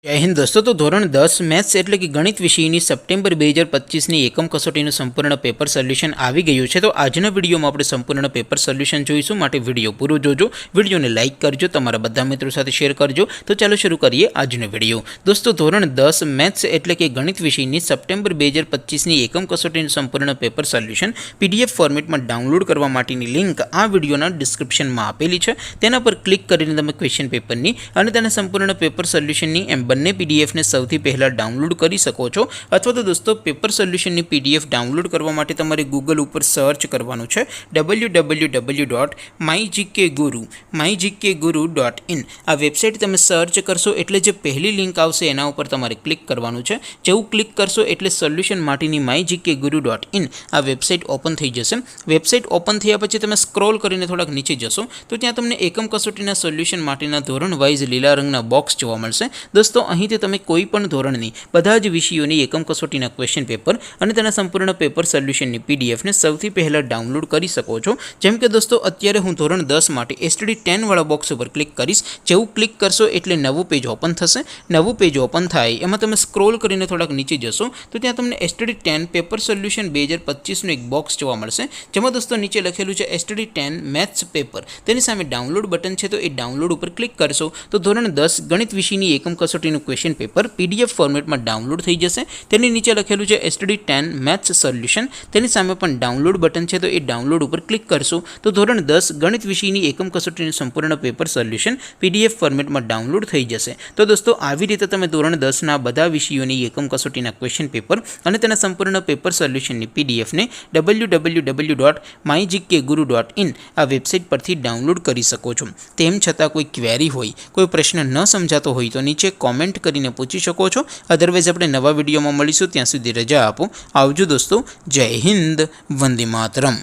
જય હિન્દ દોસ્તો, તો ધોરણ 10 મેથ્સ એટલે કે ગણિત વિષયની સપ્ટેમ્બર 2025ની એકમ કસોટીનું સંપૂર્ણ પેપર સોલ્યુશન આવી ગયું છે। તો આજના વિડીયોમાં આપણે સંપૂર્ણ પેપર સોલ્યુશન જોઈશું, માટે વિડીયો પૂરો જોજો, વિડીયોને લાઇક કરજો, તમારા બધા મિત્રો સાથે શેર કરજો। તો ચાલો શરૂ કરીએ આજનો વિડીયો। દોસ્તો, ધોરણ 10 મેથ્સ એટલે કે ગણિત વિષયની સપ્ટેમ્બર 2025ની એકમ કસોટીનું સંપૂર્ણ પેપર સોલ્યુશન પીડીએફ ફોર્મેટમાં ડાઉનલોડ કરવા માટેની લિંક આ વિડીયોના ડિસ્ક્રિપ્શનમાં આપેલી છે। તેના પર ક્લિક કરીને તમે ક્વેશ્ચન પેપરની અને તેના સંપૂર્ણ પેપર સોલ્યુશનની બંને પીડીએફને સૌથી પહેલાં ડાઉનલોડ કરી શકો છો। અથવા તો દોસ્તો, પેપર સોલ્યુશનની પીડીએફ ડાઉનલોડ કરવા માટે તમારે ગૂગલ ઉપર સર્ચ કરવાનું છે www.mygkguru.in। આ વેબસાઇટ તમે સર્ચ કરશો એટલે જે પહેલી લિંક આવશે એના ઉપર તમારે ક્લિક કરવાનું છે। જેવું ક્લિક કરશો એટલે સોલ્યુશન માટેની mygkguru.in આ વેબસાઇટ ઓપન થઈ જશે। વેબસાઇટ ઓપન થયા પછી તમે સ્ક્રોલ કરીને થોડાક નીચે જશો તો ત્યાં તમને એકમ કસોટીના સોલ્યુશન માટેના ધોરણ વાઇઝ લીલા રંગના બોક્સ જોવા મળશે। દોસ્તો, અહીંથી તમે કોઈ પણ ધોરણની બધા જ વિષયોની એકમ કસોટીના ક્વેશ્ચન પેપર અને તેના સંપૂર્ણ પેપર સોલ્યુશનની પીડીએફને સૌથી પહેલાં ડાઉનલોડ કરી શકો છો। જેમ કે દોસ્તો, અત્યારે હું ધોરણ 10 માટે STD 10 વાળા બોક્સ ઉપર ક્લિક કરીશ। જેવું ક્લિક કરશો એટલે નવું પેજ ઓપન થશે। નવું પેજ ઓપન થાય એમાં તમે સ્ક્રોલ કરીને થોડાક નીચે જશો તો ત્યાં તમને STD 10 પેપર સોલ્યુશન 2025નું એક બોક્સ જોવા મળશે, જેમાં દોસ્તો નીચે લખેલું છે STD 10 મેથ્સ પેપર। તેની સામે ડાઉનલોડ બટન છે, તો એ ડાઉનલોડ ઉપર ક્લિક કરશો તો ધોરણ 10 ગણિત વિષયની એકમ કસોટીનું ક્વેશ્ચન પેપર પીડીએફ ફોર્મેટમાં ડાઉનલોડ થઈ જશે। તેની નીચે લખેલું છે STD 10 મેથ્સ સોલ્યુશન, તેની સામે પણ ડાઉનલોડ બટન છે, તો એ ડાઉનલોડ ઉપર ક્લિક કરશો તો ધોરણ 10 ગણિત વિષયની એકમ કસોટીનું સંપૂર્ણ પેપર સોલ્યુશન પીડીએફ ફોર્મેટમાં ડાઉનલોડ થઈ જશે। તો દોસ્તો, આવી રીતે તમે ધોરણ 10ના બધા વિષયોની એકમ કસોટીના ક્વેશ્ચન પેપર અને તેના સંપૂર્ણ પેપર સોલ્યુશનની પીડીએફને www.mygkguru.in આ વેબસાઇટ પરથી ડાઉનલોડ કરી શકો છો। તેમ છતાં કોઈ ક્વેરી હોય, કોઈ પ્રશ્ન ન સમજાતો હોય તો નીચે કોમેન્ટ કરીને પૂછી શકો છો। અધરવાઇઝ આપણે નવા વિડીયોમાં મળીશું, ત્યાં સુધી રજા આપો। આવજો દોસ્તો, જય હિન્દ, વંદે માતરમ।